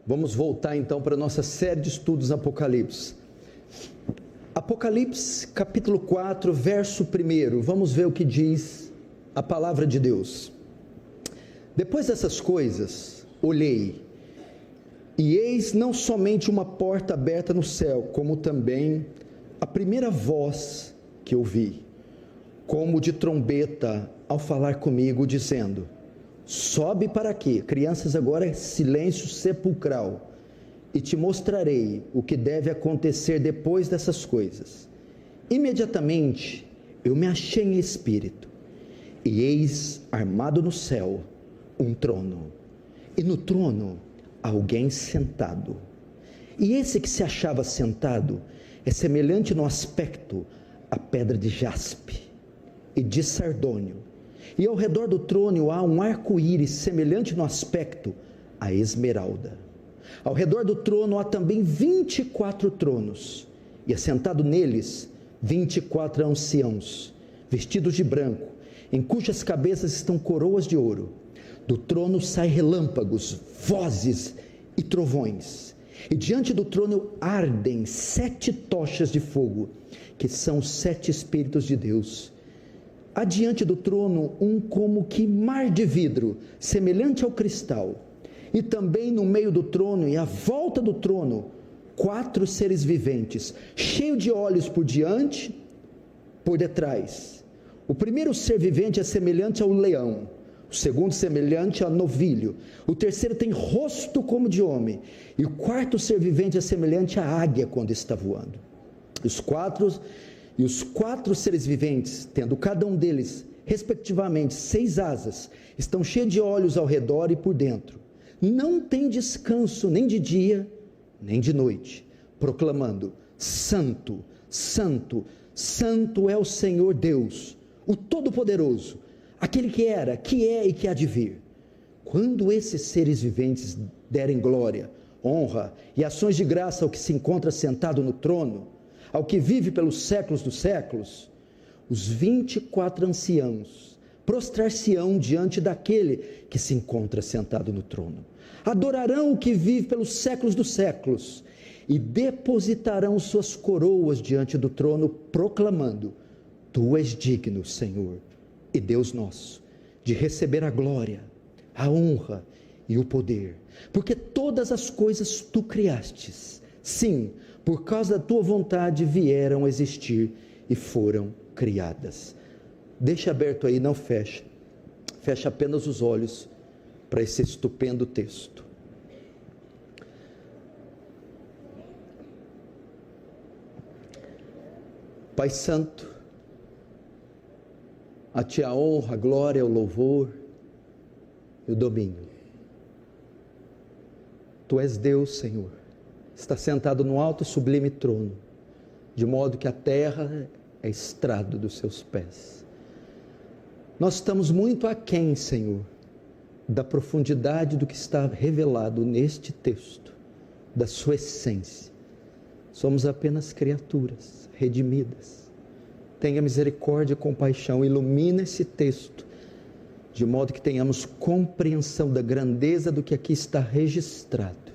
Vamos voltar então para a nossa série de estudos Apocalipse. Apocalipse capítulo 4, verso 1, vamos ver o que diz a palavra de Deus. Depois dessas coisas, olhei, e eis não somente uma porta aberta no céu, como também a primeira voz que ouvi, como de trombeta, ao falar comigo, dizendo: sobe para aqui. Crianças, agora é silêncio sepulcral, e te mostrarei o que deve acontecer depois dessas coisas. Imediatamente eu me achei em espírito, e eis armado no céu um trono, e no trono alguém sentado. E esse que se achava sentado é semelhante no aspecto à pedra de jaspe e de sardônio, e ao redor do trono há um arco-íris semelhante no aspecto à esmeralda. Ao redor do trono há também 24 tronos, e assentado neles 24 anciãos, vestidos de branco, em cujas cabeças estão coroas de ouro. Do trono saem relâmpagos, vozes e trovões, e diante do trono ardem 7 tochas de fogo, que são os 7 Espíritos de Deus. Há diante do trono um como que mar de vidro, semelhante ao cristal, e também no meio do trono e à volta do trono, 4 seres viventes, cheios de olhos por diante, por detrás. O primeiro ser vivente é semelhante ao leão, o segundo semelhante a novilho, o terceiro tem rosto como de homem, e o quarto ser vivente é semelhante à águia quando está voando. Os quatro seres viventes, tendo cada um deles, respectivamente, 6 asas, estão cheios de olhos ao redor e por dentro. Não tem descanso nem de dia, nem de noite, proclamando: Santo, Santo, Santo é o Senhor Deus, o Todo-Poderoso, aquele que era, que é e que há de vir. Quando esses seres viventes derem glória, honra e ações de graça ao que se encontra sentado no trono, ao que vive pelos séculos dos séculos, os 24 anciãos prostrar-se-ão diante daquele que se encontra sentado no trono, adorarão o que vive pelos séculos dos séculos, e depositarão suas coroas diante do trono, proclamando: Tu és digno, Senhor, e Deus nosso, de receber a glória, a honra e o poder, porque todas as coisas Tu criastes, sim, por causa da Tua vontade vieram a existir e foram criadas. Deixa aberto aí, não fecha, fecha apenas os olhos para esse estupendo texto. Pai Santo, a Ti a honra, a glória, o louvor e o domínio. Tu és Deus, Senhor, está sentado no alto e sublime trono, de modo que a terra é estrado dos seus pés. Nós estamos muito aquém, Senhor, da profundidade do que está revelado neste texto, da sua essência. Somos apenas criaturas redimidas. Tenha misericórdia e compaixão, ilumina esse texto, de modo que tenhamos compreensão da grandeza do que aqui está registrado.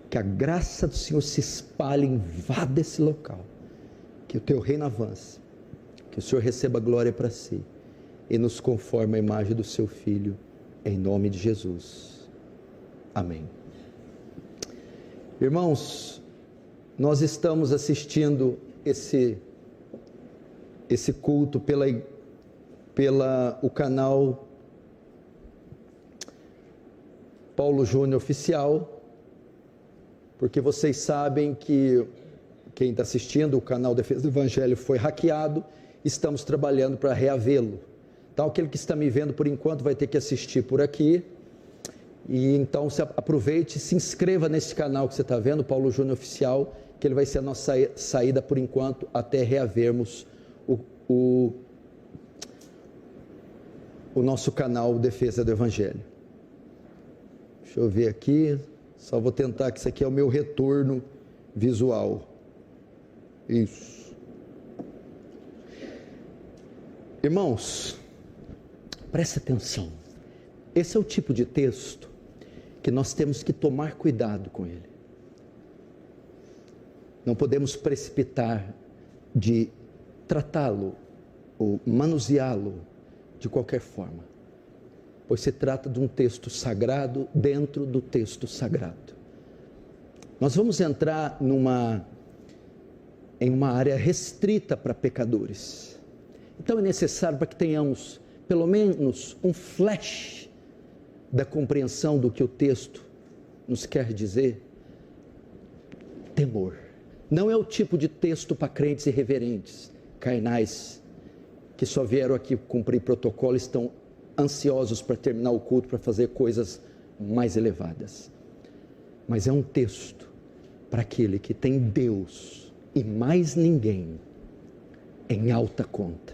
Que a graça do Senhor se espalhe, invada esse local, que o Teu reino avance, que o Senhor receba glória para si, e nos conforme à imagem do Seu Filho, em nome de Jesus. Amém. Irmãos, nós estamos assistindo esse culto pela o canal Paulo Júnior Oficial, porque vocês sabem que quem está assistindo o canal Defesa do Evangelho foi hackeado, estamos trabalhando para reavê-lo. Então aquele que está me vendo por enquanto vai ter que assistir por aqui, e então aproveite e se inscreva nesse canal que você está vendo, Paulo Júnior Oficial, que ele vai ser a nossa saída por enquanto, até reavermos o nosso canal Defesa do Evangelho. Deixa eu ver aqui, só vou tentar, que isso aqui é o meu retorno visual. Isso. Irmãos, preste atenção. Esse é o tipo de texto que nós temos que tomar cuidado com ele. Não podemos precipitar de tratá-lo ou manuseá-lo de qualquer forma, pois se trata de um texto sagrado dentro do texto sagrado. Nós vamos entrar em uma área restrita para pecadores. Então é necessário para que tenhamos pelo menos um flash da compreensão do que o texto nos quer dizer. Temor. Não é o tipo de texto para crentes irreverentes, carnais, que só vieram aqui cumprir protocolo, estão ansiosos para terminar o culto, para fazer coisas mais elevadas. Mas é um texto para aquele que tem Deus e mais ninguém em alta conta,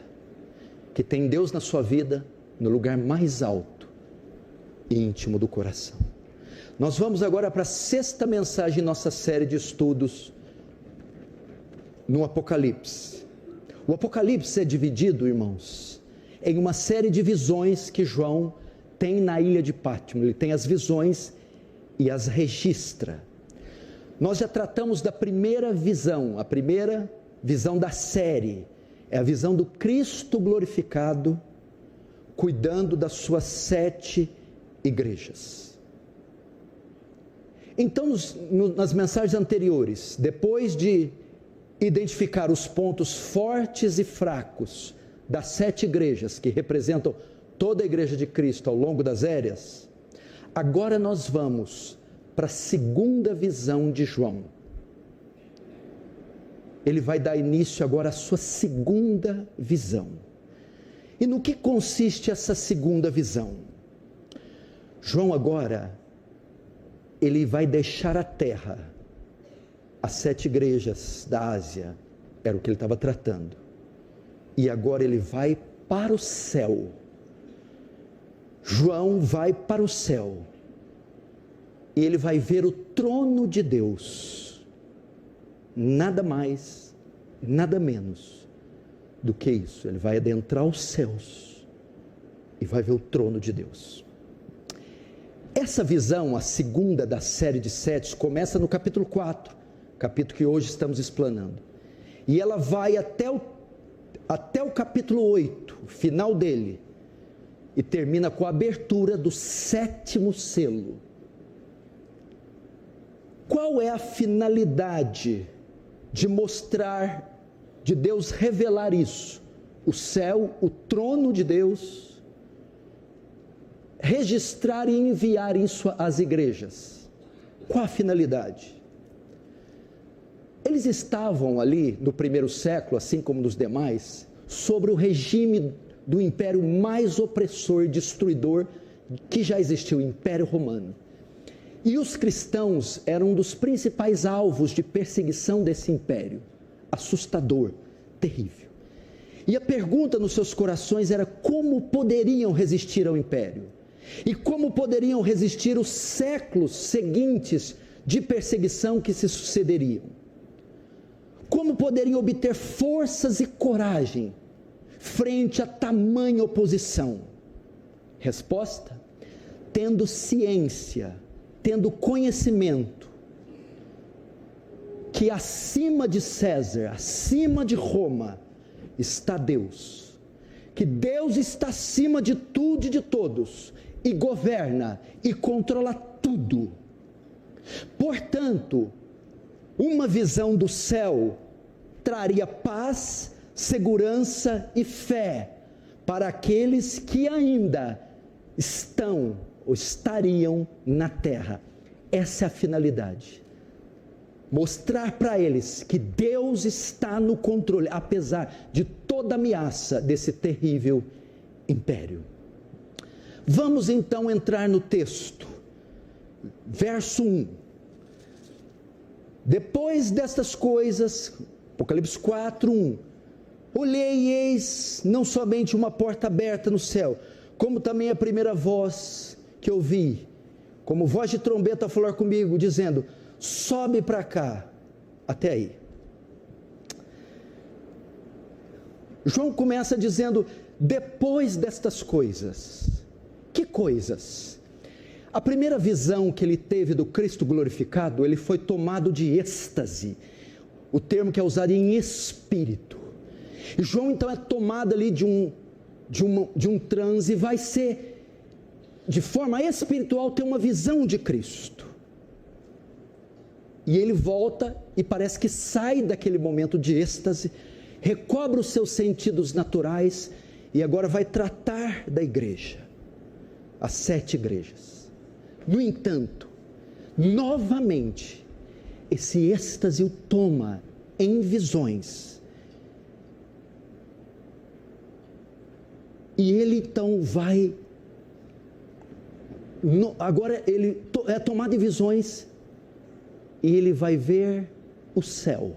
que tem Deus na sua vida no lugar mais alto e íntimo do coração. Nós vamos agora para a 6ª mensagem em nossa série de estudos no Apocalipse. O Apocalipse é dividido, irmãos, em uma série de visões que João tem na ilha de Pátimo. Ele tem as visões e as registra. Nós já tratamos da primeira visão, a primeira visão da série, é a visão do Cristo glorificado, cuidando das suas 7 igrejas. Então, nas mensagens anteriores, depois de identificar os pontos fortes e fracos das 7 igrejas, que representam toda a igreja de Cristo ao longo das eras, agora nós vamos para a segunda visão de João. Ele vai dar início agora à sua segunda visão. E no que consiste essa segunda visão? João agora, ele vai deixar a terra. As 7 igrejas da Ásia, era o que ele estava tratando. E agora ele vai para o céu. João vai para o céu. E ele vai ver o trono de Deus. Nada mais, nada menos do que isso. Ele vai adentrar os céus e vai ver o trono de Deus. Essa visão, a segunda da série de 7, começa no capítulo 4, capítulo que hoje estamos explanando. E ela vai até o capítulo 8, o final dele, e termina com a abertura do 7º selo. Qual é a finalidade de mostrar, de Deus revelar isso? O céu, o trono de Deus, registrar e enviar isso às igrejas. Qual a finalidade? Eles estavam ali no primeiro século, assim como nos demais, sobre o regime do império mais opressor e destruidor que já existiu, o Império Romano. E os cristãos eram um dos principais alvos de perseguição desse império, assustador, terrível. E a pergunta nos seus corações era como poderiam resistir ao império? E como poderiam resistir os séculos seguintes de perseguição que se sucederiam? Como poderiam obter forças e coragem frente a tamanha oposição? Resposta: tendo ciência, tendo conhecimento, que acima de César, acima de Roma, está Deus, que Deus está acima de tudo e de todos, e governa e controla tudo. Portanto, uma visão do céu traria paz, segurança e fé para aqueles que ainda estão ou estariam na terra. Essa é a finalidade. Mostrar para eles que Deus está no controle, apesar de toda ameaça desse terrível império. Vamos então entrar no texto. Verso 1. Depois destas coisas, Apocalipse 4, 1. Olhei e eis não somente uma porta aberta no céu, como também a primeira voz que ouvi, como voz de trombeta a falar comigo, dizendo: sobe para cá, até aí. João começa dizendo: depois destas coisas. Que coisas? A primeira visão que ele teve do Cristo glorificado, ele foi tomado de êxtase, o termo que é usado em espírito. E João então é tomado ali de um transe, e vai ser, de forma espiritual, ter uma visão de Cristo. E ele volta e parece que sai daquele momento de êxtase, recobra os seus sentidos naturais e agora vai tratar da igreja, as 7 igrejas. No entanto, novamente, esse êxtase o toma em visões. E ele então vai, agora ele é tomado em visões, e ele vai ver o céu,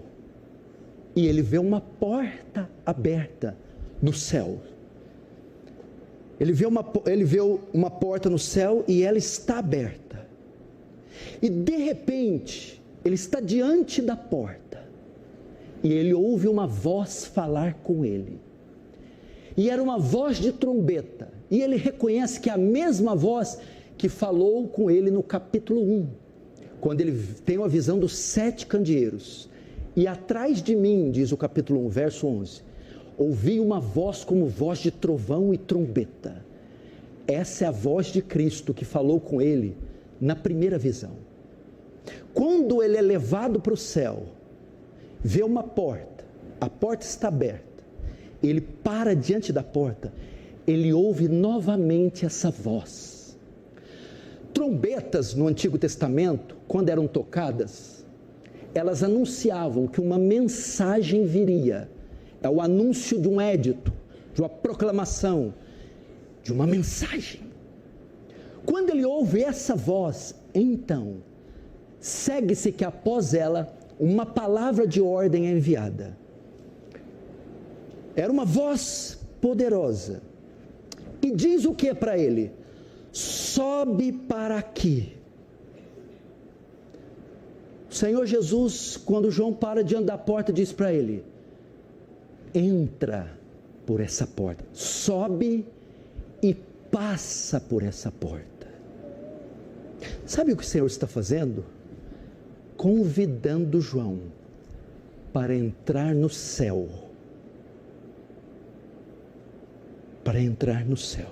e ele vê uma porta aberta no céu. Ele vê uma porta no céu, e ela está aberta, e de repente, ele está diante da porta, e ele ouve uma voz falar com ele, e era uma voz de trombeta, e ele reconhece que é a mesma voz que falou com ele no capítulo 1, quando ele tem uma visão dos 7 candeeiros. E atrás de mim, diz o capítulo 1, verso 11, ouvi uma voz como voz de trovão e trombeta. Essa é a voz de Cristo que falou com ele na primeira visão. Quando ele é levado para o céu, vê uma porta, a porta está aberta, ele para diante da porta, ele ouve novamente essa voz. Trombetas no Antigo Testamento, quando eram tocadas, elas anunciavam que uma mensagem viria. É o anúncio de um édito, de uma proclamação, de uma mensagem. Quando ele ouve essa voz, então, segue-se que após ela, uma palavra de ordem é enviada. Era uma voz poderosa. E diz o que para ele? Sobe para aqui. O Senhor Jesus, quando João para diante da porta, diz para ele: entra por essa porta, sobe e passa por essa porta. Sabe o que o Senhor está fazendo? Convidando João para entrar no céu. Para entrar no céu.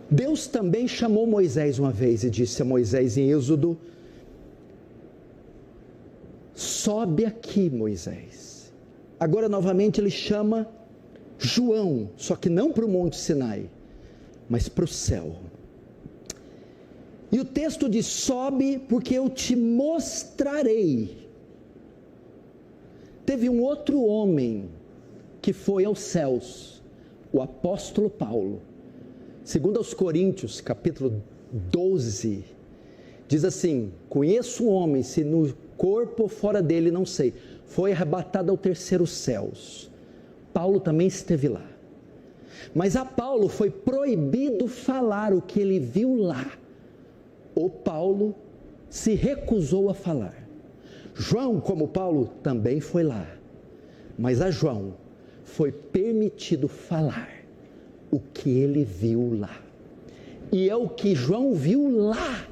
Deus também chamou Moisés uma vez e disse a Moisés em Êxodo: sobe aqui, Moisés. Agora novamente ele chama João, só que não para o Monte Sinai, mas para o céu. E o texto diz: sobe porque eu te mostrarei. Teve um outro homem que foi aos céus, o apóstolo Paulo. Segundo aos Coríntios, capítulo 12, diz assim: conheço um homem, se no corpo ou fora dele, não sei, foi arrebatado ao terceiro céus. Paulo também esteve lá. Mas a Paulo foi proibido falar o que ele viu lá. O Paulo se recusou a falar. João, como Paulo, também foi lá. Mas a João foi permitido falar o que ele viu lá. E é o que João viu lá.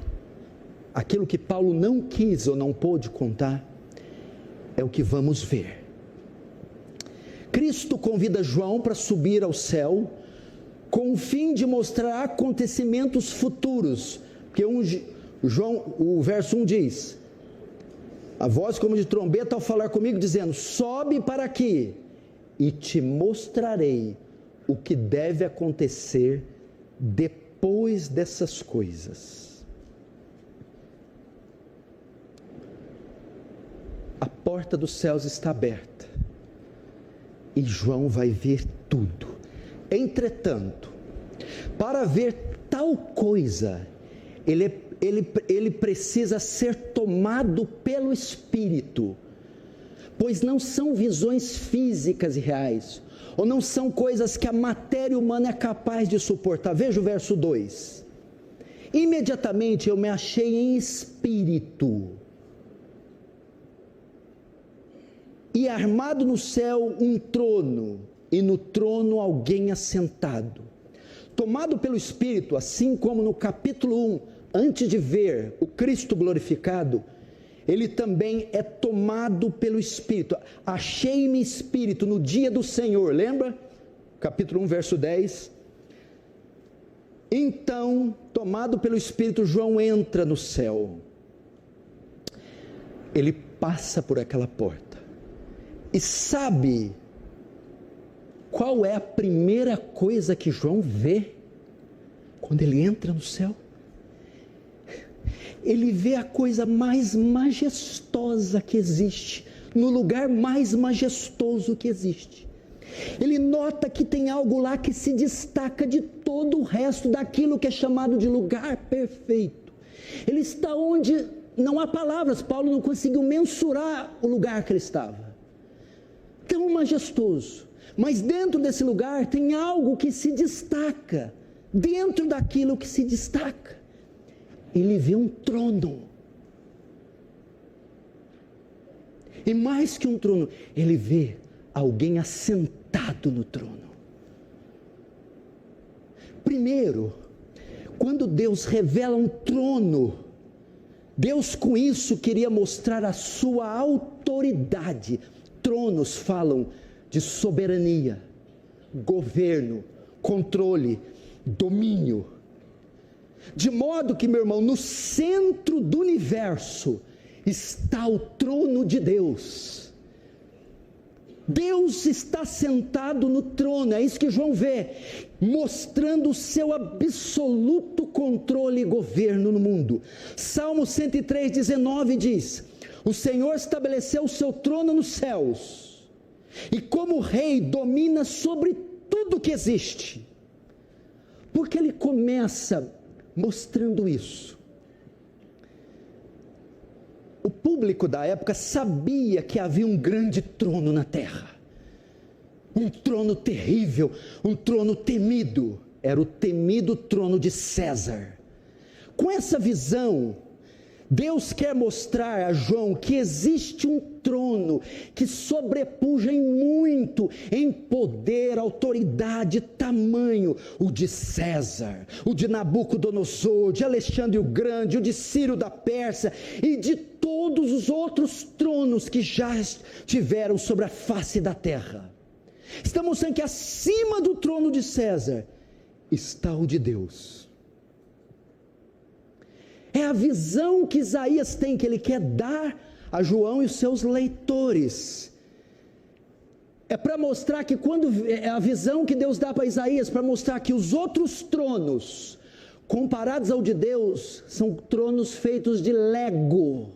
Aquilo que Paulo não quis ou não pôde contar, é o que vamos ver. Cristo convida João para subir ao céu, com o fim de mostrar acontecimentos futuros, porque o verso 1 diz: a voz como de trombeta ao falar comigo, dizendo: sobe para aqui, e te mostrarei o que deve acontecer depois dessas coisas. A porta dos céus está aberta, e João vai ver tudo. Entretanto, para ver tal coisa, ele precisa ser tomado pelo Espírito, pois não são visões físicas e reais, ou não são coisas que a matéria humana é capaz de suportar. Veja o verso 2: imediatamente eu me achei em espírito, e armado no céu um trono, e no trono alguém assentado. tomado pelo Espírito, assim como no capítulo 1, antes de ver o Cristo glorificado, ele também é tomado pelo Espírito. Achei-me Espírito no dia do Senhor, lembra? Capítulo 1, verso 10. Então, tomado pelo Espírito, João entra no céu. Ele passa por aquela porta. E sabe qual é a primeira coisa que João vê quando ele entra no céu? Ele vê a coisa mais majestosa que existe, no lugar mais majestoso que existe. Ele nota que tem algo lá que se destaca de todo o resto daquilo que é chamado de lugar perfeito. Ele está onde não há palavras, Paulo não conseguiu mensurar o lugar que ele estava. Tão majestoso, mas dentro desse lugar tem algo que se destaca, dentro daquilo que se destaca. Ele vê um trono, e mais que um trono, ele vê alguém assentado no trono. Primeiro, quando Deus revela um trono, Deus com isso queria mostrar a sua autoridade. Tronos falam de soberania, governo, controle, domínio. De modo que, meu irmão, no centro do universo está o trono de Deus. Deus está sentado no trono, é isso que João vê, mostrando o seu absoluto controle e governo no mundo. Salmo 103:19 diz: o Senhor estabeleceu o seu trono nos céus, e como rei domina sobre tudo que existe. Porque ele começa mostrando isso. O público da época sabia que havia um grande trono na terra, um trono terrível, um trono temido. Era o temido trono de César. Com essa visão, Deus quer mostrar a João que existe um trono que sobrepuja em muito, em poder, autoridade, tamanho, o de César, o de Nabucodonosor, de Alexandre o Grande, o de Ciro da Pérsia e de todos os outros tronos que já tiveram sobre a face da terra. Está mostrando que acima do trono de César está o de Deus. É a visão que Isaías tem, que ele quer dar a João e os seus leitores. É para mostrar que é a visão que Deus dá para Isaías, para mostrar que os outros tronos, comparados ao de Deus, são tronos feitos de lego.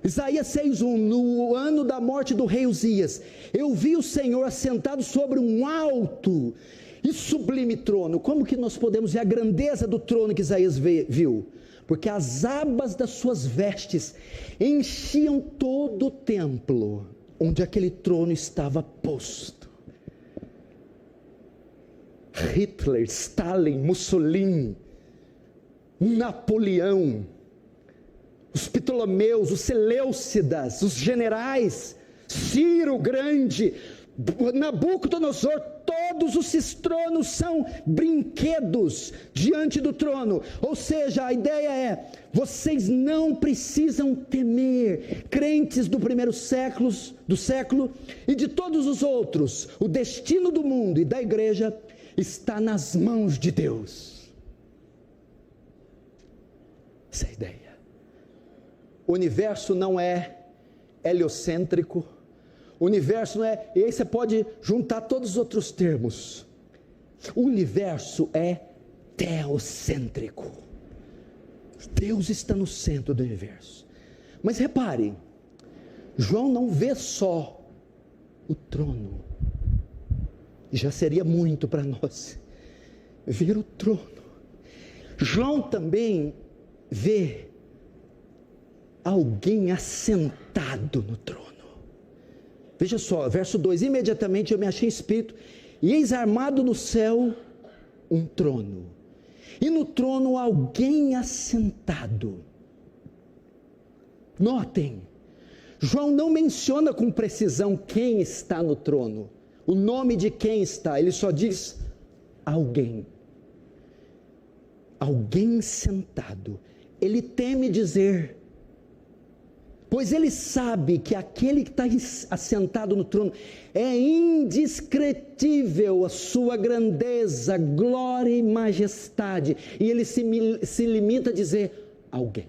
Isaías 6:1, no ano da morte do rei Uzias, eu vi o Senhor assentado sobre um alto e sublime trono. Como que nós podemos ver a grandeza do trono que Isaías viu? Porque as abas das suas vestes enchiam todo o templo onde aquele trono estava posto. Hitler, Stalin, Mussolini, Napoleão, os Ptolomeus, os Seleucidas, os generais, Ciro o Grande, Nabucodonosor, todos os tronos são brinquedos diante do trono. Ou seja, a ideia é: vocês não precisam temer. Crentes do primeiro século e de todos os outros, o destino do mundo e da igreja está nas mãos de Deus. Essa é a ideia. O universo não é heliocêntrico. O universo não é, e aí você pode juntar todos os outros termos. O universo é teocêntrico. Deus está no centro do universo. Mas repare, João não vê só o trono. Já seria muito para nós ver o trono. João também vê alguém assentado no trono. Veja só, verso 2, imediatamente eu me achei espírito, e eis armado no céu um trono, e no trono alguém assentado. Notem, João não menciona com precisão quem está no trono, o nome de quem está, ele só diz alguém. Alguém sentado. Ele teme dizer, pois ele sabe que aquele que está assentado no trono é indescritível a sua grandeza, glória e majestade. E ele se limita a dizer, alguém.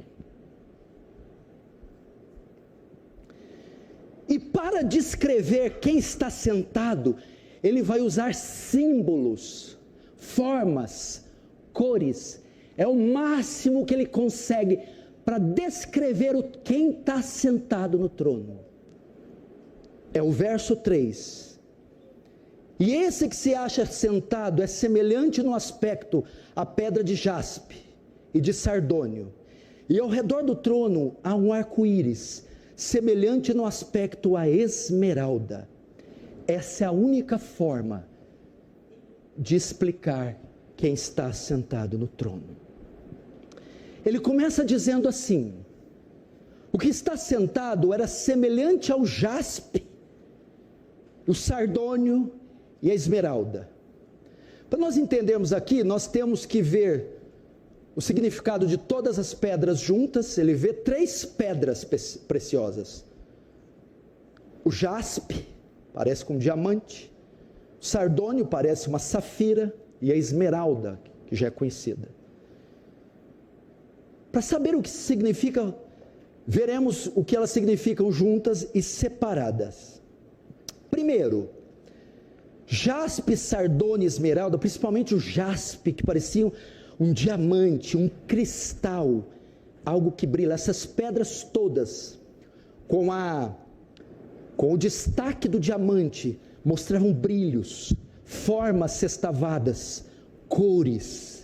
E para descrever quem está sentado, ele vai usar símbolos, formas, cores. É o máximo que ele consegue para descrever quem está sentado no trono. É o verso 3. E esse que se acha sentado é semelhante no aspecto à pedra de jaspe e de sardônio. E ao redor do trono há um arco-íris, semelhante no aspecto à esmeralda. Essa é a única forma de explicar quem está sentado no trono. Ele começa dizendo assim: o que está sentado era semelhante ao jaspe, o sardônio e a esmeralda. Para nós entendermos aqui, nós temos que ver o significado de todas as pedras juntas. Ele vê 3 pedras preciosas. O jaspe parece com um diamante, o sardônio parece uma safira, e a esmeralda, que já é conhecida. Para saber o que significa, veremos o que elas significam juntas e separadas. Primeiro, jaspe, sardônio e esmeralda, principalmente o jaspe, que parecia um diamante, um cristal, algo que brilha. Essas pedras todas, com o destaque do diamante, mostravam brilhos, formas sextavadas, cores.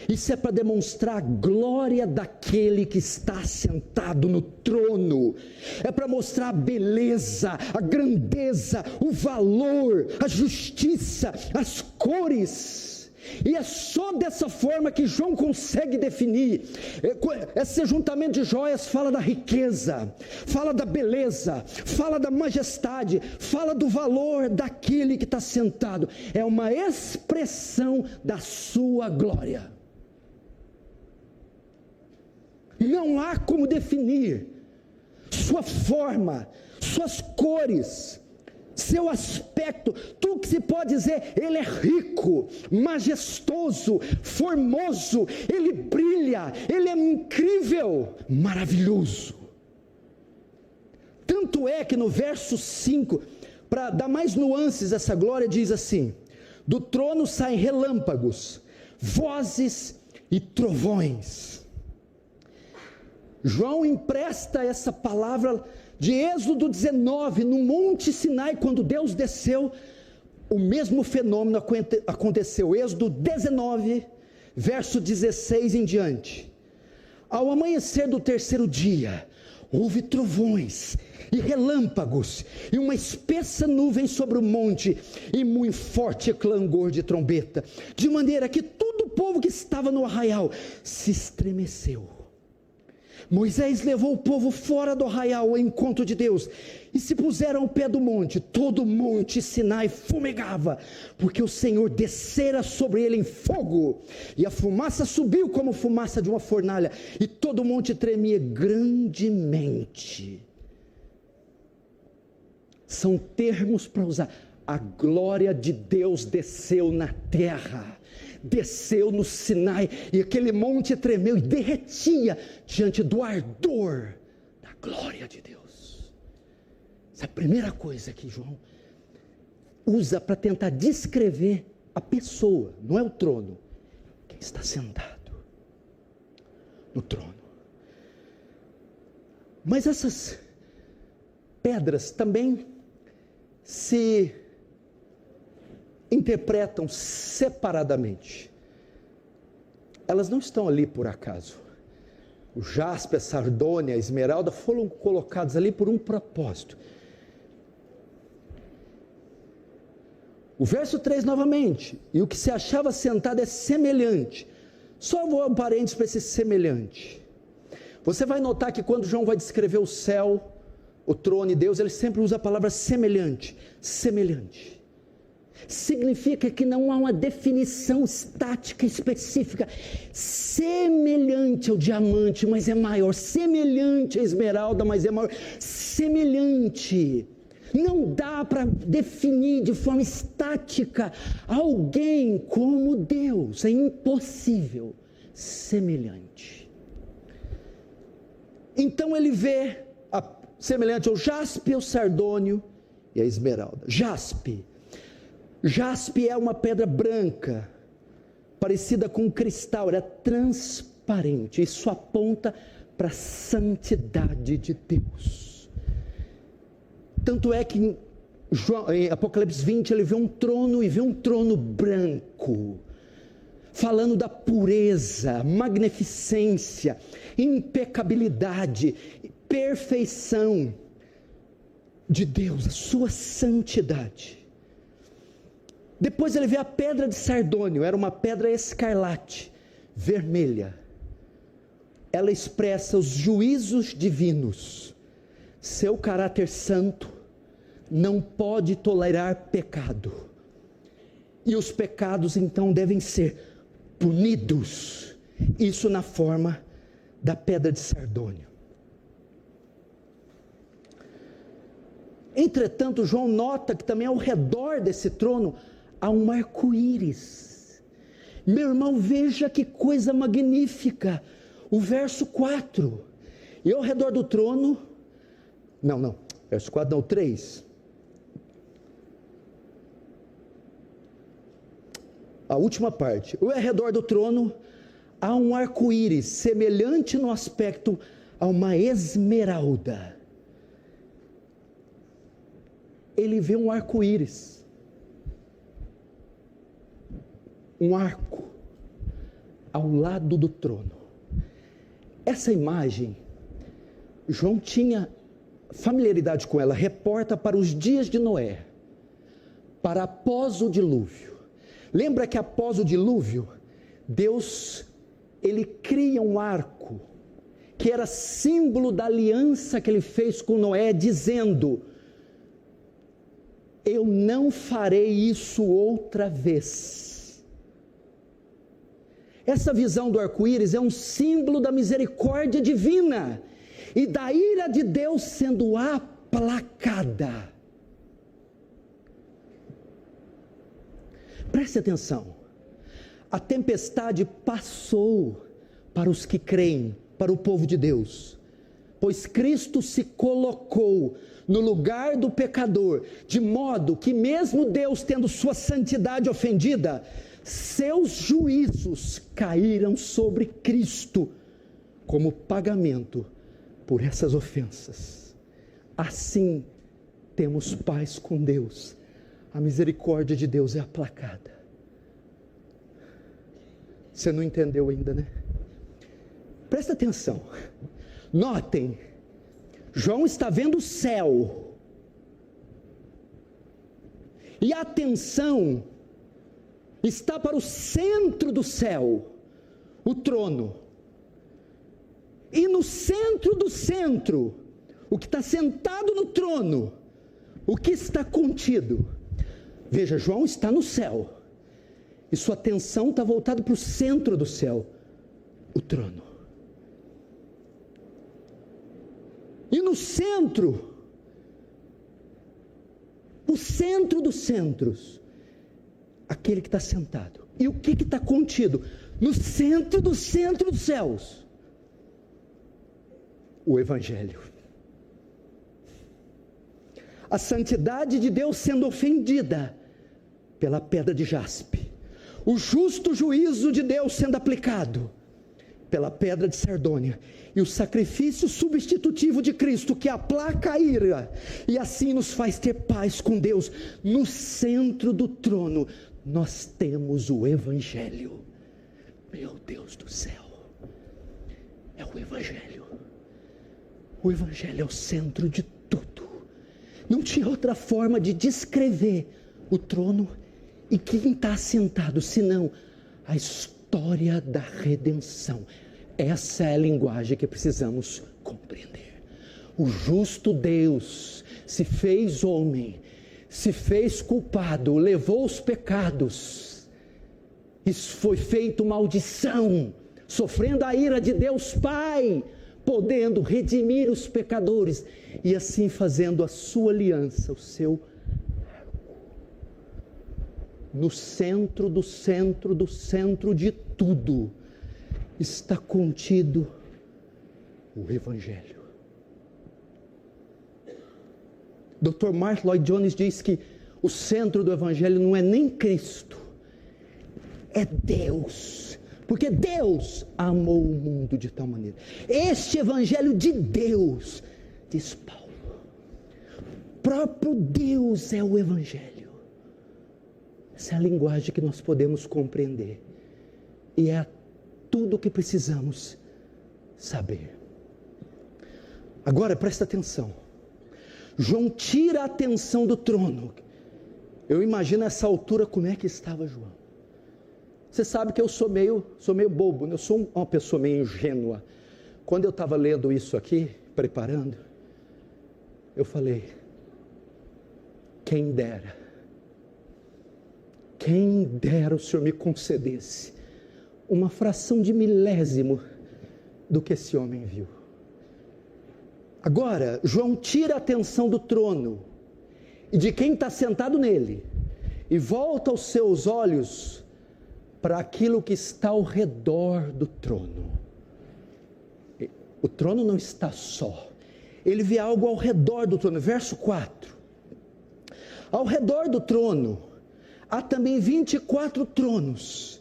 Isso é para demonstrar a glória daquele que está sentado no trono. É para mostrar a beleza, a grandeza, o valor, a justiça, as cores. E é só dessa forma que João consegue definir. Esse juntamento de joias fala da riqueza, fala da beleza, fala da majestade, fala do valor daquele que está sentado. É uma expressão da sua glória. Não há como definir sua forma, suas cores, seu aspecto. Tudo que se pode dizer, ele é rico, majestoso, formoso, ele brilha, ele é incrível, maravilhoso. Tanto é que no verso 5, para dar mais nuances a essa glória, diz assim: do trono saem relâmpagos, vozes e trovões. João empresta essa palavra de Êxodo 19, no Monte Sinai, quando Deus desceu. O mesmo fenômeno aconteceu, Êxodo 19, verso 16 em diante. Ao amanhecer do 3º dia, houve trovões e relâmpagos, e uma espessa nuvem sobre o monte, e muito forte clangor de trombeta, de maneira que todo o povo que estava no arraial se estremeceu. Moisés levou o povo fora do arraial ao encontro de Deus, e se puseram ao pé do monte. Todo o monte Sinai fumegava, porque o Senhor descera sobre ele em fogo, e a fumaça subiu como fumaça de uma fornalha, e todo o monte tremia grandemente. São termos para usar. A glória de Deus desceu na terra, desceu no Sinai, e aquele monte tremeu e derretia diante do ardor da glória de Deus. Essa é a primeira coisa que João usa para tentar descrever a pessoa, não é o trono, quem está sentado no trono. Mas essas pedras também se interpretam separadamente. Elas não estão ali por acaso. O jaspe, a sardônia, a esmeralda foram colocados ali por um propósito. O verso 3 novamente: e o que se achava sentado é semelhante. Só vou um parênteses para esse semelhante. Você vai notar que quando João vai descrever o céu, o trono de Deus, ele sempre usa a palavra semelhante, semelhante. significa que não há uma definição estática específica. Semelhante ao diamante, mas é maior. Semelhante à esmeralda, mas é maior. Semelhante. Não dá para definir de forma estática alguém como Deus. É impossível. Semelhante. Então ele vê semelhante ao jaspe, ao sardônio e a esmeralda. Jaspe. Jaspe é uma pedra branca, parecida com um cristal, era transparente. Isso aponta para a santidade de Deus. Tanto é que em Apocalipse 20 ele vê um trono e vê um trono branco, falando da pureza, magnificência, impecabilidade, perfeição de Deus, a sua santidade. Depois ele vê a pedra de sardônio, era uma pedra escarlate, vermelha. Ela expressa os juízos divinos. Seu caráter santo não pode tolerar pecado. E os pecados então devem ser punidos. Isso na forma da pedra de sardônio. Entretanto, João nota que também ao redor desse trono há um arco-íris. Meu irmão, veja que coisa magnífica. O verso 4. E ao redor do trono, verso 4 não, 3. A última parte. Ao redor do trono há um arco-íris, semelhante no aspecto a uma esmeralda. Ele vê um arco-íris. Um arco ao lado do trono. Essa imagem, João tinha familiaridade com ela, reporta para os dias de Noé, para após o dilúvio. Lembra que após o dilúvio, Deus, ele cria um arco, que era símbolo da aliança que ele fez com Noé, dizendo: eu não farei isso outra vez. Essa visão do arco-íris é um símbolo da misericórdia divina e da ira de Deus sendo aplacada. Preste atenção, a tempestade passou para os que creem, para o povo de Deus, pois Cristo se colocou no lugar do pecador, de modo que mesmo Deus tendo sua santidade ofendida, seus juízos caíram sobre Cristo, como pagamento por essas ofensas. Assim temos paz com Deus, a misericórdia de Deus é aplacada. Você não entendeu ainda, né? Presta atenção, notem, João está vendo o céu, e a atenção está para o centro do céu, o trono, e no centro do centro, o que está sentado no trono, o que está contido. Veja, João está no céu, e sua atenção está voltada para o centro do céu, o trono. E no centro, o centro dos centros, aquele que está sentado. E o que está contido? No centro dos céus, o Evangelho. A santidade de Deus sendo ofendida pela pedra de jaspe. O justo juízo de Deus sendo aplicado pela pedra de sardônia. E o sacrifício substitutivo de Cristo, que aplaca a ira, e assim nos faz ter paz com Deus. No centro do trono, nós temos o Evangelho. Meu Deus do céu, é o Evangelho. O Evangelho é o centro de tudo. Não tinha outra forma de descrever o trono e quem está sentado, senão a história da redenção. Essa é a linguagem que precisamos compreender. O justo Deus se fez homem, se fez culpado, levou os pecados, isso foi feito maldição, sofrendo a ira de Deus Pai, podendo redimir os pecadores, e assim fazendo a sua aliança, o seu no centro do centro do centro de tudo, está contido o Evangelho. Dr. Martyn Lloyd-Jones diz que o centro do Evangelho não é nem Cristo, é Deus, porque Deus amou o mundo de tal maneira. Este Evangelho de Deus, diz Paulo, próprio Deus é o Evangelho. Essa é a linguagem que nós podemos compreender, e é tudo o que precisamos saber. Agora presta atenção, João tira a atenção do trono. Eu imagino essa altura como é que estava João. Você sabe que eu sou meio bobo, eu sou uma pessoa meio ingênua. Quando eu estava lendo isso aqui, preparando, eu falei, quem dera o Senhor me concedesse uma fração de milésimo do que esse homem viu. Agora, João tira a atenção do trono e de quem está sentado nele, e volta os seus olhos para aquilo que está ao redor do trono. O trono não está só, ele vê algo ao redor do trono. Verso 4, ao redor do trono há também 24 tronos,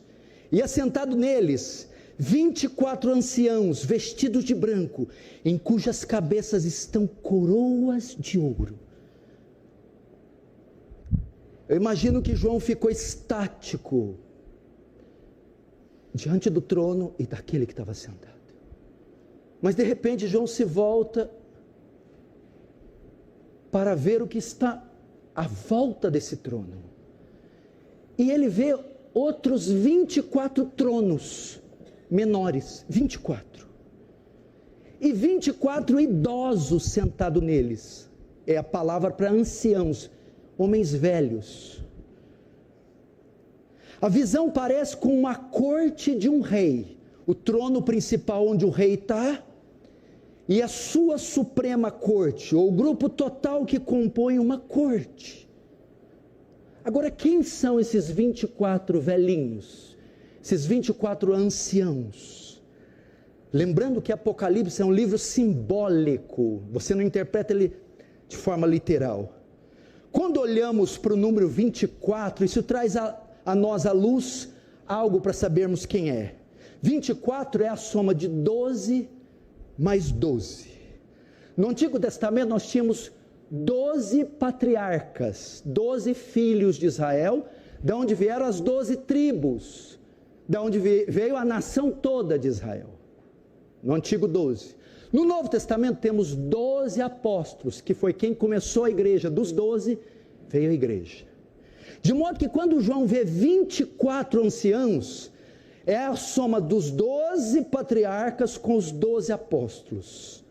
e assentado neles 24 anciãos vestidos de branco, em cujas cabeças estão coroas de ouro. Eu imagino que João ficou estático diante do trono e daquele que estava sentado. Mas de repente João se volta para ver o que está à volta desse trono. E ele vê outros 24 tronos menores, 24. E 24 idosos sentados neles. É a palavra para anciãos, homens velhos. A visão parece com uma corte de um rei. O trono principal onde o rei está, e a sua suprema corte, ou o grupo total que compõe uma corte. Agora, quem são esses 24 velhinhos? Esses 24 anciãos? Lembrando que Apocalipse é um livro simbólico, você não interpreta ele de forma literal. Quando olhamos para o número 24, isso traz a nós à luz algo para sabermos quem é. 24 é a soma de 12 mais 12. No Antigo Testamento nós tínhamos 12 patriarcas, 12 filhos de Israel, de onde vieram as 12 tribos, de onde veio a nação toda de Israel. No Antigo 12. No Novo Testamento temos 12 apóstolos, que foi quem começou a igreja. Dos 12 veio a igreja. De modo que quando João vê 24 anciãos, é a soma dos 12 patriarcas com os 12 apóstolos.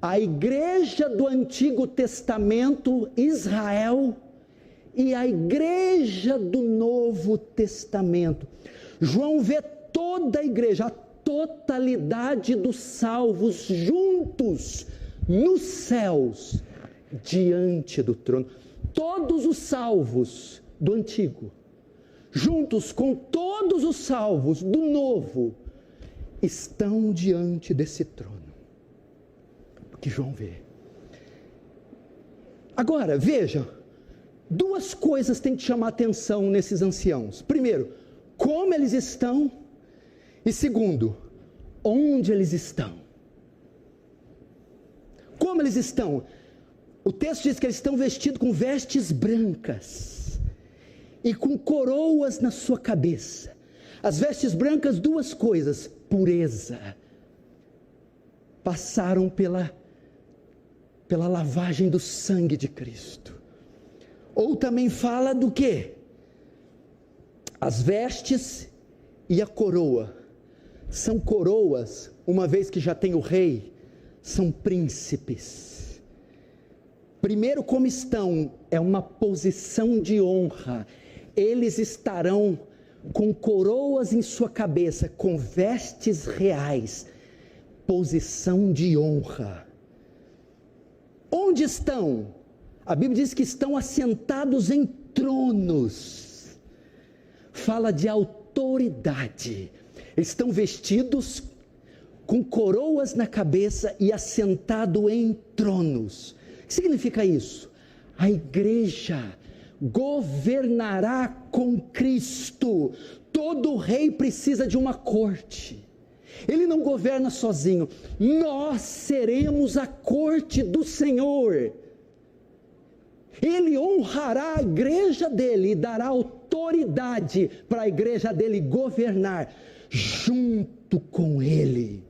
A igreja do Antigo Testamento, Israel, e a igreja do Novo Testamento. João vê toda a igreja, a totalidade dos salvos juntos nos céus, diante do trono. Todos os salvos do Antigo, juntos com todos os salvos do Novo, estão diante desse trono. O que João vê. Agora, veja, duas coisas têm que chamar atenção nesses anciãos. Primeiro, como eles estão, e segundo, onde eles estão. Como eles estão? O texto diz que eles estão vestidos com vestes brancas e com coroas na sua cabeça. As vestes brancas, duas coisas: pureza. Passaram pela lavagem do sangue de Cristo. Ou também fala do quê? As vestes e a coroa. São coroas, uma vez que já tem o rei, são príncipes. Primeiro, como estão, é uma posição de honra. Eles estarão com coroas em sua cabeça, com vestes reais, posição de honra. Onde estão? A Bíblia diz que estão assentados em tronos. Fala de autoridade. Estão vestidos com coroas na cabeça e assentado em tronos. O que significa isso? A igreja governará com Cristo. Todo rei precisa de uma corte. Ele não governa sozinho. Nós seremos a corte do Senhor. Ele honrará a igreja dele e dará autoridade para a igreja dele governar junto com ele.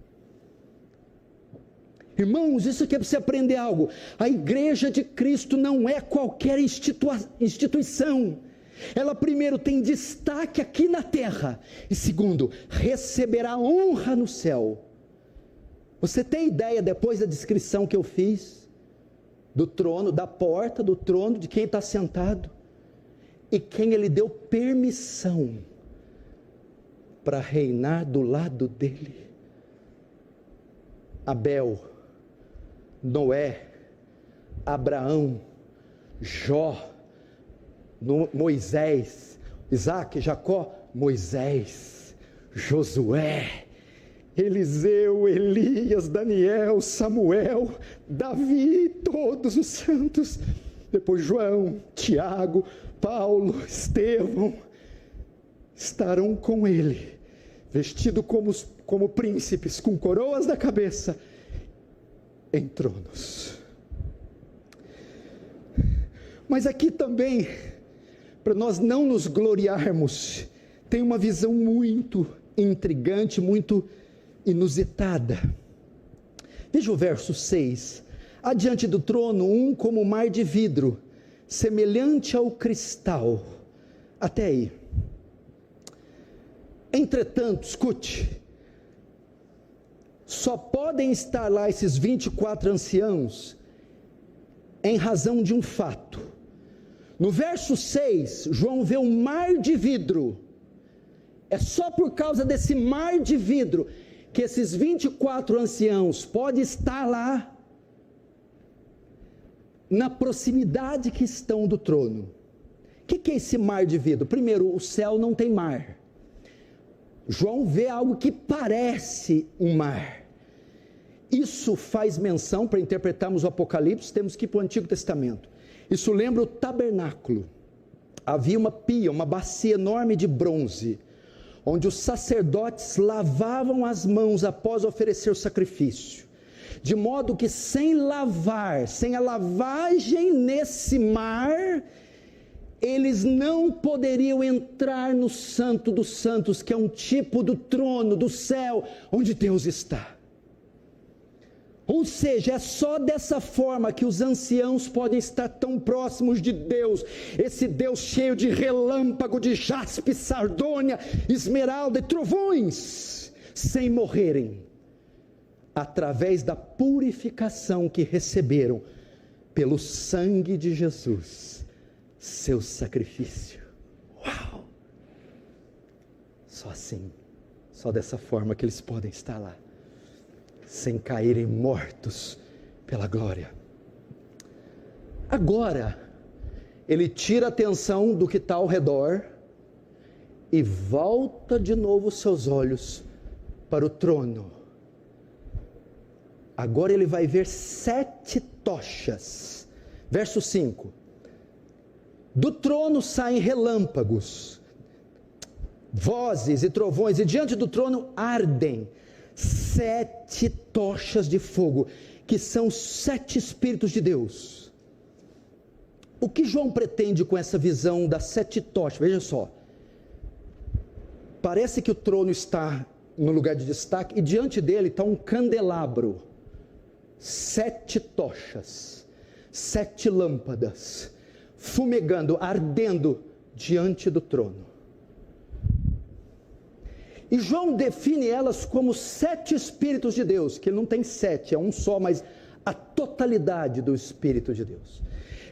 Irmãos, isso aqui é para você aprender algo. A igreja de Cristo não é qualquer instituição. Ela primeiro tem destaque aqui na terra e segundo, receberá honra no céu. Você tem ideia, depois da descrição que eu fiz, do trono, da porta do trono, de quem está sentado e quem ele deu permissão para reinar do lado dele? Abel, Noé, Abraão, Jó, Moisés, Isaac, Jacó, Moisés, Josué, Eliseu, Elias, Daniel, Samuel, Davi, todos os santos, depois João, Tiago, Paulo, Estevão, estarão com ele, vestidos como príncipes, com coroas na cabeça, em tronos. Mas aqui também, para nós não nos gloriarmos, tem uma visão muito intrigante, muito inusitada. Veja o verso 6. Adiante do trono, um como mar de vidro, semelhante ao cristal. Até aí. Entretanto, escute, só podem estar lá esses 24 anciãos em razão de um fato. No verso 6, João vê um mar de vidro. É só por causa desse mar de vidro que esses 24 anciãos podem estar lá, na proximidade que estão do trono. O que é esse mar de vidro? Primeiro, o céu não tem mar. João vê algo que parece um mar. Isso faz menção, para interpretarmos o Apocalipse, temos que ir para o Antigo Testamento. Isso lembra o tabernáculo. Havia uma pia, uma bacia enorme de bronze, onde os sacerdotes lavavam as mãos após oferecer o sacrifício, de modo que sem a lavagem nesse mar, eles não poderiam entrar no Santo dos Santos, que é um tipo do trono, do céu, onde Deus está. Ou seja, é só dessa forma que os anciãos podem estar tão próximos de Deus, esse Deus cheio de relâmpago, de jaspe, sardônia, esmeralda e trovões, sem morrerem, através da purificação que receberam pelo sangue de Jesus, seu sacrifício. Uau! Só assim, só dessa forma que eles podem estar lá, sem caírem mortos pela glória. Agora, ele tira a atenção do que está ao redor e volta de novo seus olhos para o trono. Agora ele vai ver 7 tochas. Verso 5. Do trono saem relâmpagos, vozes e trovões, e diante do trono ardem 7 tochas de fogo, que são 7 Espíritos de Deus. O que João pretende com essa visão das 7 tochas? Veja só, parece que o trono está no lugar de destaque, e diante dele está um candelabro, 7 tochas, 7 lâmpadas, fumegando, ardendo diante do trono. E João define elas como 7 Espíritos de Deus, que não tem 7, é um só, mas a totalidade do Espírito de Deus.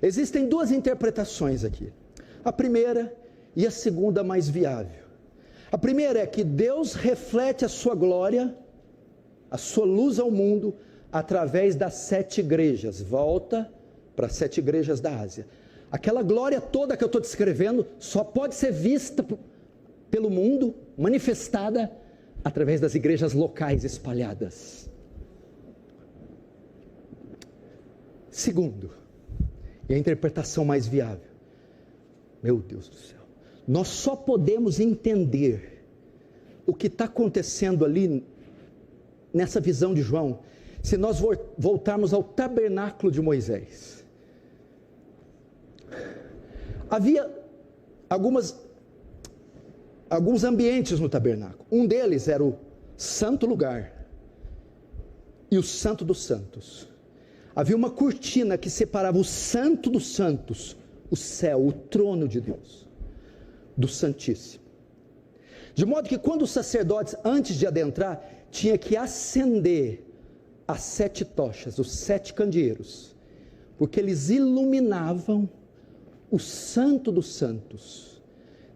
Existem duas interpretações aqui. A primeira e a segunda mais viável. A primeira é que Deus reflete a sua glória, a sua luz ao mundo, através das 7 igrejas. Volta para as 7 igrejas da Ásia. Aquela glória toda que eu estou descrevendo só pode ser vista pelo mundo, manifestada através das igrejas locais espalhadas. Segundo, e a interpretação mais viável, meu Deus do céu, nós só podemos entender o que está acontecendo ali, nessa visão de João, se nós voltarmos ao tabernáculo de Moisés. Havia alguns ambientes no tabernáculo. Um deles era o santo lugar e o santo dos santos. Havia uma cortina que separava o santo dos santos, o céu, o trono de Deus, do Santíssimo. De modo que quando os sacerdotes, antes de adentrar, tinha que acender as 7 tochas, os 7 candeeiros, porque eles iluminavam o santo dos santos.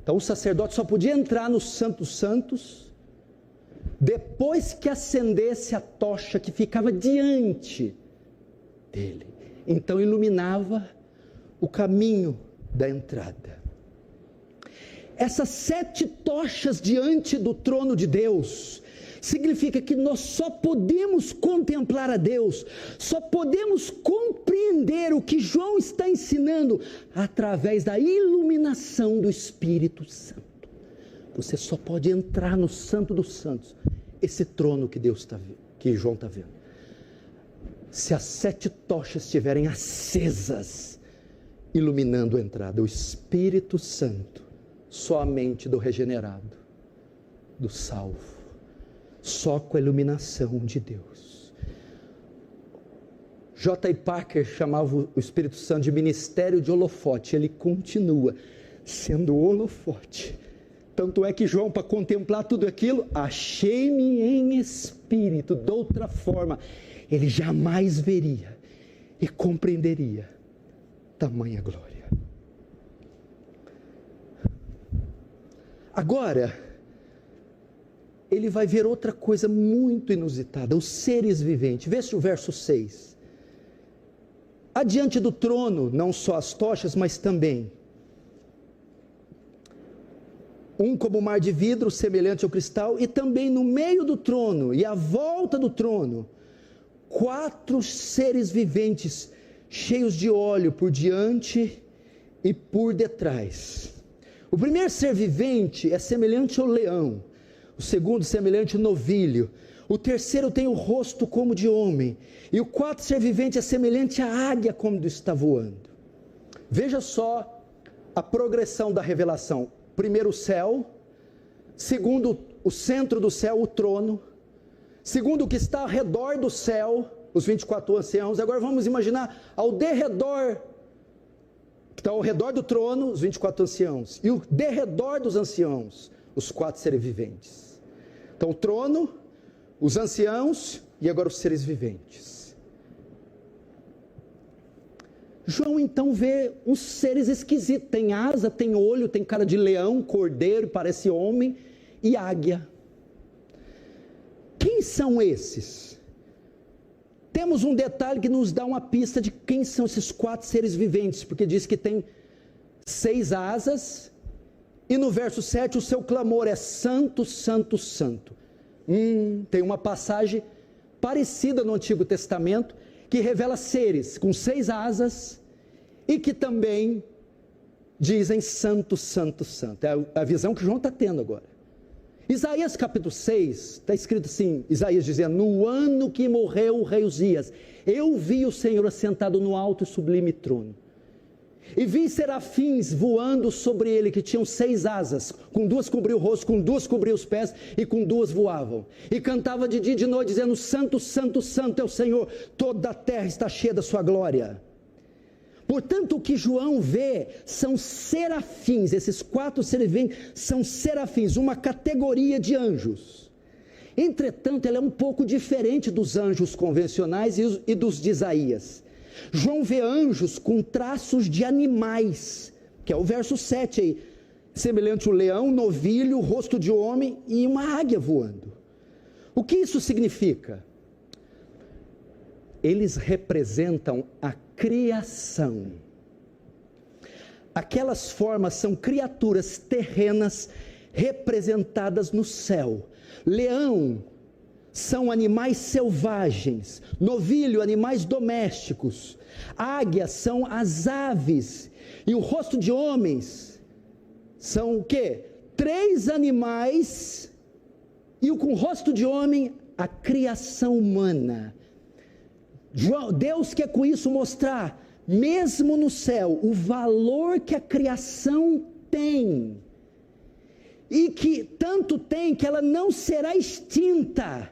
Então o sacerdote só podia entrar no santo dos santos depois que acendesse a tocha que ficava diante dele. Então iluminava o caminho da entrada. Essas 7 tochas diante do trono de Deus significa que nós só podemos contemplar a Deus, só podemos compreender o que João está ensinando através da iluminação do Espírito Santo. Você só pode entrar no Santo dos Santos, esse trono que que João está vendo, se as 7 tochas estiverem acesas, iluminando a entrada. O Espírito Santo, somente do regenerado, do salvo, só com a iluminação de Deus. J.I. Packer chamava o Espírito Santo de ministério de holofote. Ele continua sendo holofote. Tanto é que João, para contemplar tudo aquilo, achei-me em espírito. De outra forma, ele jamais veria e compreenderia tamanha glória. Agora, ele vai ver outra coisa muito inusitada, os seres viventes. Veja o verso 6. Adiante do trono, não só as tochas, mas também um como mar de vidro, semelhante ao cristal, e também no meio do trono e à volta do trono, 4 seres viventes, cheios de óleo por diante e por detrás. O primeiro ser vivente é semelhante ao leão, o segundo semelhante ao novilho, o terceiro tem o rosto como de homem, e o 4º ser vivente é semelhante à águia quando está voando. Veja só a progressão da revelação. Primeiro o céu, segundo o centro do céu, o trono, segundo o que está ao redor do céu, os 24 anciãos. Agora vamos imaginar ao derredor, que está ao redor do trono, os 24 anciãos, e o derredor dos anciãos, os 4 seres viventes. Então o trono, os anciãos e agora os seres viventes. João então vê uns seres esquisitos, tem asa, tem olho, tem cara de leão, cordeiro, parece homem e águia. Quem são esses? Temos um detalhe que nos dá uma pista de quem são esses 4 seres viventes, porque diz que tem 6 asas, e no verso 7 o seu clamor é santo, santo, santo. Tem uma passagem parecida no Antigo Testamento, que revela seres com 6 asas, e que também dizem santo, santo, santo. É a visão que João está tendo agora. Isaías capítulo 6, está escrito assim, Isaías dizendo: no ano que morreu o rei Uzias, eu vi o Senhor assentado no alto e sublime trono, e vi serafins voando sobre ele, que tinham 6 asas, com 2 cobriam o rosto, com 2 cobriam os pés, e com 2 voavam, e cantava de dia e de noite, dizendo: santo, santo, santo é o Senhor, toda a terra está cheia da sua glória. Portanto, o que João vê são serafins, esses 4 seres viventes são serafins, uma categoria de anjos. Entretanto, ela é um pouco diferente dos anjos convencionais e dos de Isaías. João vê anjos com traços de animais, que é o verso 7 aí, semelhante ao leão, novilho, rosto de homem e uma águia voando. O que isso significa? Eles representam a criação. Aquelas formas são criaturas terrenas representadas no céu. Leão são animais selvagens, novilho, animais domésticos, águia são as aves, e o rosto de homens são o quê? 3 animais, e o com rosto de homem, a criação humana. Deus quer com isso mostrar, mesmo no céu, o valor que a criação tem, e que tanto tem que ela não será extinta.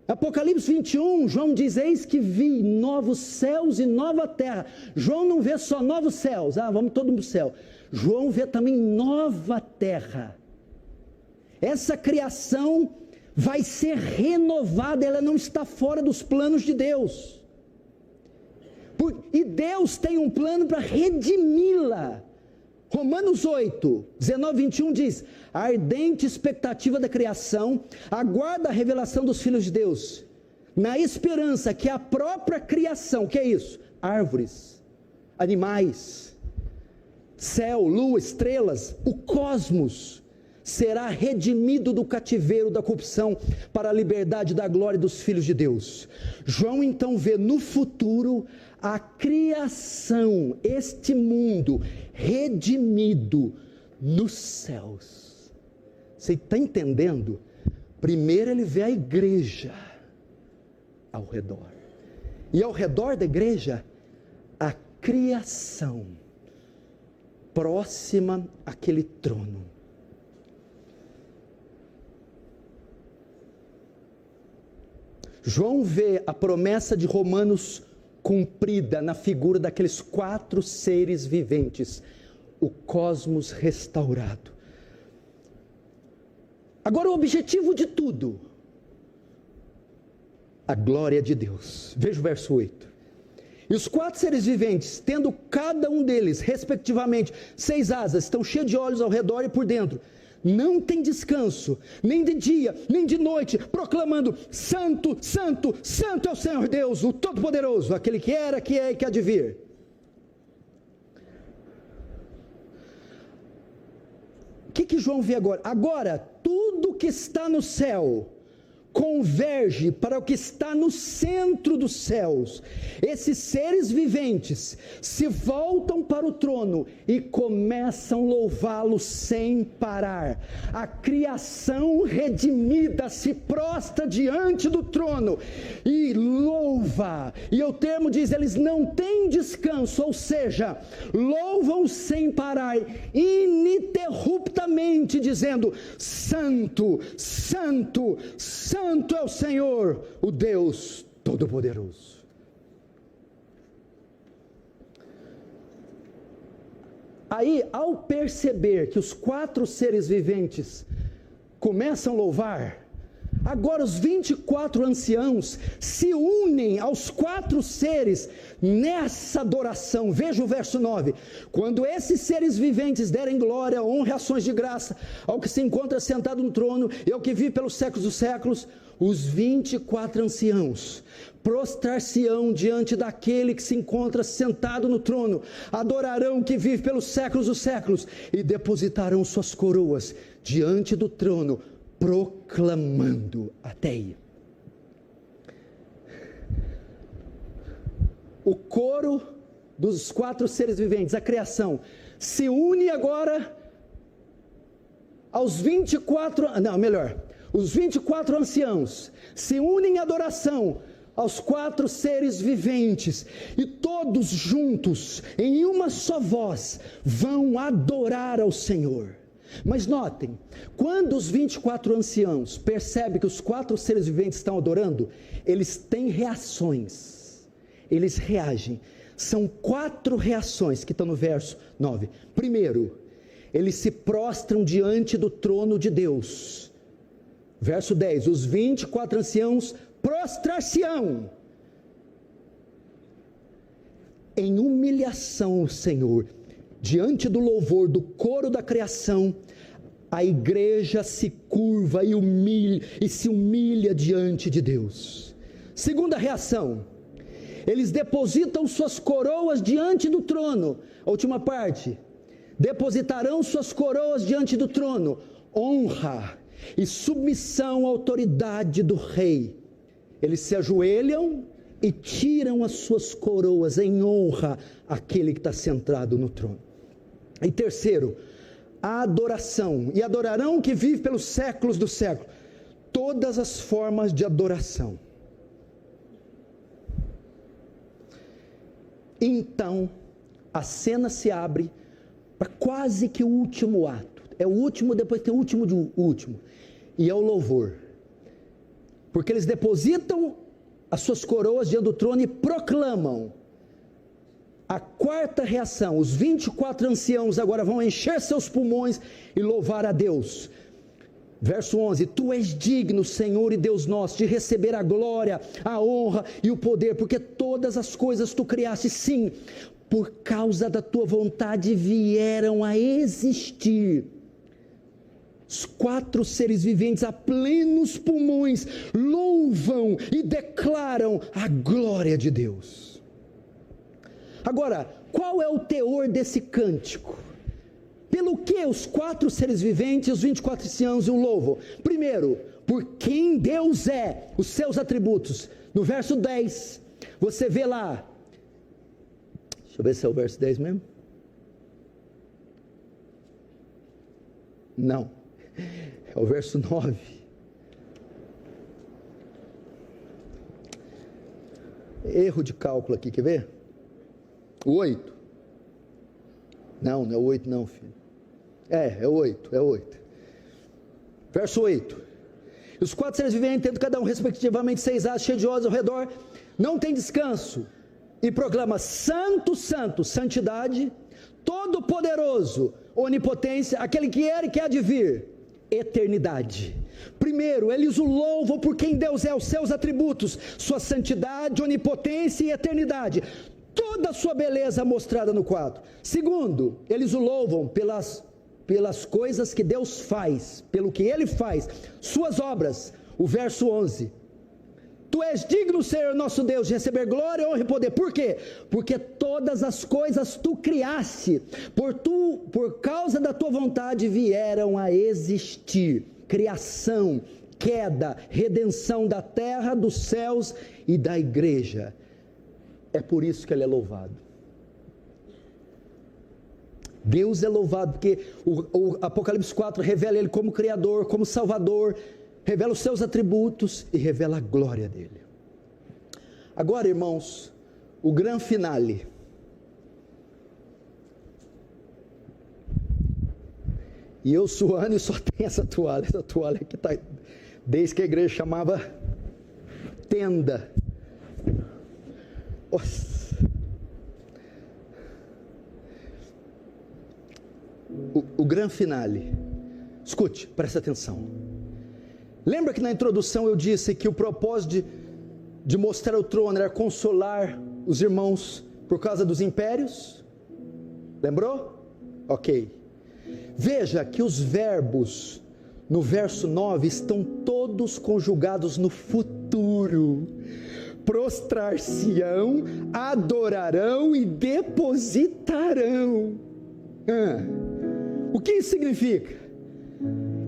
Apocalipse 21, João diz: eis que vi novos céus e nova terra. João não vê só novos céus, vamos todo mundo para o céu. João vê também nova terra. Essa criação vai ser renovada, ela não está fora dos planos de Deus. E Deus tem um plano para redimi-la. Romanos 8, 19, 21 diz: a ardente expectativa da criação aguarda a revelação dos filhos de Deus, na esperança que a própria criação, que é isso? Árvores, animais, céu, lua, estrelas, o cosmos, será redimido do cativeiro da corrupção para a liberdade da glória dos filhos de Deus. João então vê no futuro a criação, este mundo redimido nos céus. Você está entendendo? Primeiro ele vê a igreja ao redor, e ao redor da igreja a criação próxima àquele trono. João vê a promessa de Romanos cumprida na figura daqueles 4 seres viventes, o cosmos restaurado. Agora o objetivo de tudo, a glória de Deus. Veja o verso 8. E os 4 seres viventes, tendo cada um deles, respectivamente, 6 asas, estão cheios de olhos ao redor e por dentro, não tem descanso, nem de dia, nem de noite, proclamando: Santo, Santo, Santo é o Senhor Deus, o Todo-Poderoso, aquele que era, que é e que há de vir. O que João vê agora? Agora, tudo que está no céu converge para o que está no centro dos céus. Esses seres viventes se voltam para o trono e começam a louvá-lo sem parar. A criação redimida se prostra diante do trono e louva. E o termo diz: eles não têm descanso, ou seja, louvam sem parar, ininterruptamente, dizendo: Santo, Santo, Santo é o Senhor, o Deus Todo-Poderoso. Aí, ao perceber que os 4 seres viventes começam a louvar, agora os 24 anciãos se unem aos 4 seres nessa adoração. Veja o verso 9: quando esses seres viventes derem glória, honra e ações de graça ao que se encontra sentado no trono e ao que vive pelos séculos dos séculos, os 24 anciãos prostrar-se-ão diante daquele que se encontra sentado no trono, adorarão o que vive pelos séculos dos séculos e depositarão suas coroas diante do trono, proclamando. Até aí. O coro dos 4 seres viventes, a criação, se une agora aos 24, os 24 anciãos se unem em adoração aos 4 seres viventes, e todos juntos, em uma só voz, vão adorar ao Senhor. Mas notem, quando os 24 anciãos percebem que os 4 seres viventes estão adorando, eles têm reações, eles reagem. São 4 reações que estão no verso 9. Primeiro, eles se prostram diante do trono de Deus, Verso 10, os 24 anciãos prostrar-se-ão em humilhação ao Senhor, diante do louvor do coro da criação. A igreja se curva e se humilha diante de Deus. Segunda reação, eles depositam suas coroas diante do trono. A última parte, depositarão suas coroas diante do trono, honra e submissão à autoridade do rei. Eles se ajoelham e tiram as suas coroas em honra àquele que está sentado no trono. E terceiro, a adoração, e adorarão o que vive pelos séculos dos séculos. Todas as formas de adoração. Então, a cena se abre para quase que o último ato. É o último, depois tem o último do último. E é o louvor. Porque eles depositam as suas coroas diante do trono e proclamam. A quarta reação, os 24 anciãos agora vão encher seus pulmões e louvar a Deus. Verso 11, tu és digno, Senhor e Deus nosso, de receber a glória, a honra e o poder, porque todas as coisas tu criaste, sim, por causa da tua vontade vieram a existir. Os 4 seres viventes a plenos pulmões louvam e declaram a glória de Deus. Agora, qual é o teor desse cântico? Pelo que os 4 seres viventes, os 24 anciãos o louvam? Primeiro, por quem Deus é, os seus atributos. No verso 10, você vê lá, deixa eu ver se é o verso 10 mesmo. Não, é o verso 9. Erro de cálculo aqui, quer ver? O 8. Não é o 8 não, filho. É o 8. Verso 8. Os 4 seres viventes, tendo cada um respectivamente 6 asas cheios de olhos ao redor, não tem descanso, e proclama: Santo, Santo, santidade, todo-poderoso, onipotência, aquele que era e que há de vir, eternidade. Primeiro, eles o louvam por quem Deus é, os seus atributos, sua santidade, onipotência e eternidade, toda a sua beleza mostrada no quadro. Segundo, eles o louvam pelas coisas que Deus faz, pelo que Ele faz, suas obras. O verso 11, tu és digno, Senhor nosso Deus, de receber glória, honra e poder. Por quê? Porque todas as coisas tu criaste, por causa da tua vontade vieram a existir. Criação, queda, redenção da terra, dos céus e da igreja. É por isso que Ele é louvado. Deus é louvado porque o Apocalipse 4 revela Ele como Criador, como Salvador, revela os seus atributos e revela a glória dEle. Agora, irmãos, o grande finale. E eu suando e só tem essa toalha que está, desde que a igreja chamava tenda. Nossa. O grande finale. Escute, presta atenção. Lembra que na introdução eu disse que o propósito de mostrar o trono era consolar os irmãos por causa dos impérios? Lembrou? Ok. Veja que os verbos no verso 9 estão todos conjugados no futuro. Prostrar-se-ão, adorarão e depositarão. O que isso significa?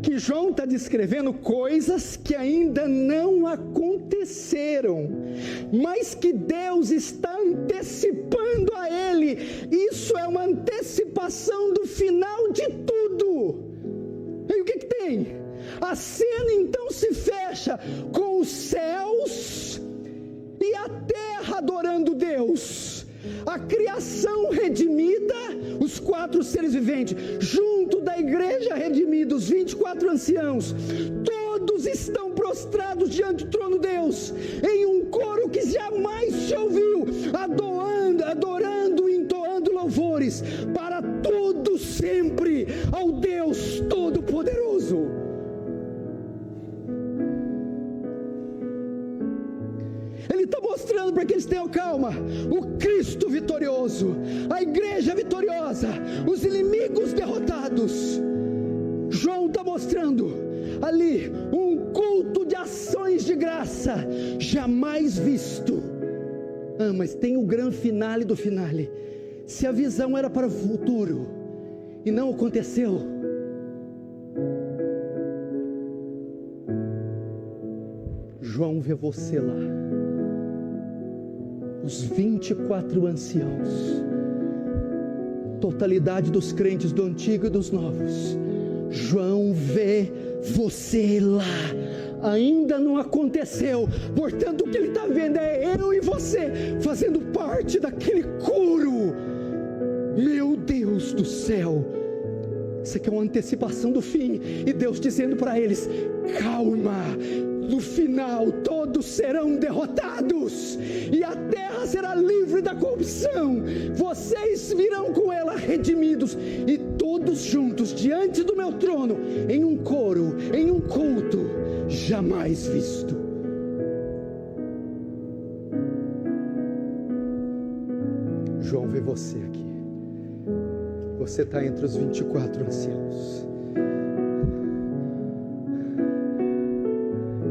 Que João está descrevendo coisas que ainda não aconteceram, mas que Deus está antecipando a ele. Isso é uma antecipação do final de tudo. E o que tem? A cena então se fecha com os céus e a terra adorando Deus, a criação redimida, os 4 seres viventes, junto da igreja redimida, os 24 anciãos, todos estão prostrados diante do trono de Deus, em um coro que jamais se ouviu, adorando e entoando louvores, para todo sempre, ao Deus Todo-Poderoso. está mostrando para que eles tenham calma. O Cristo vitorioso, a igreja vitoriosa, os inimigos derrotados. João está mostrando ali um culto de ações de graça jamais visto. Mas tem o grande finale do finale. Se a visão era para o futuro e não aconteceu, João vê você lá, os 24 anciãos, totalidade dos crentes do antigo e dos novos. João vê você lá, ainda não aconteceu, portanto o que ele está vendo é eu e você, fazendo parte daquele coro. Meu Deus do céu, isso aqui é uma antecipação do fim, e Deus dizendo para eles: calma, no final todos serão derrotados, e a terra será livre da corrupção, vocês virão com ela redimidos, e todos juntos diante do meu trono, em um coro, em um culto jamais visto. João vê você aqui, você está entre os 24 anciãos.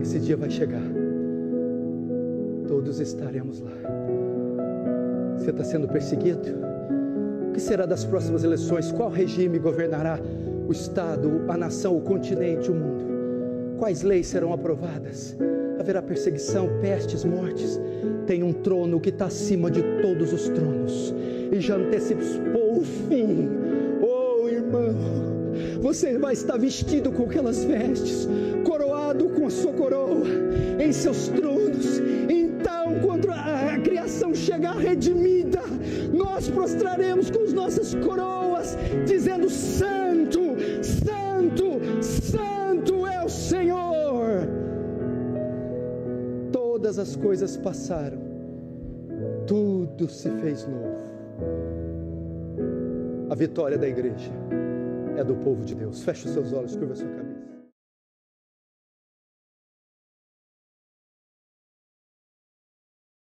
Esse dia vai chegar, todos estaremos lá. Você está sendo perseguido? O que será das próximas eleições? Qual regime governará o Estado, a nação, o continente, o mundo? Quais leis serão aprovadas? Haverá perseguição, pestes, mortes. Tem um trono que está acima de todos os tronos, e já antecipou o fim. Oh, irmão, você vai estar vestido com aquelas vestes, coroado com a sua coroa, em seus tronos. Então, quando a criação chegar redimida, nós prostraremos com as nossas coroas, dizendo: Santo, Santo, Santo é o Senhor. Todas as coisas passaram, tudo se fez novo. A vitória da igreja é do povo de Deus. Feche os seus olhos, curva a sua cabeça.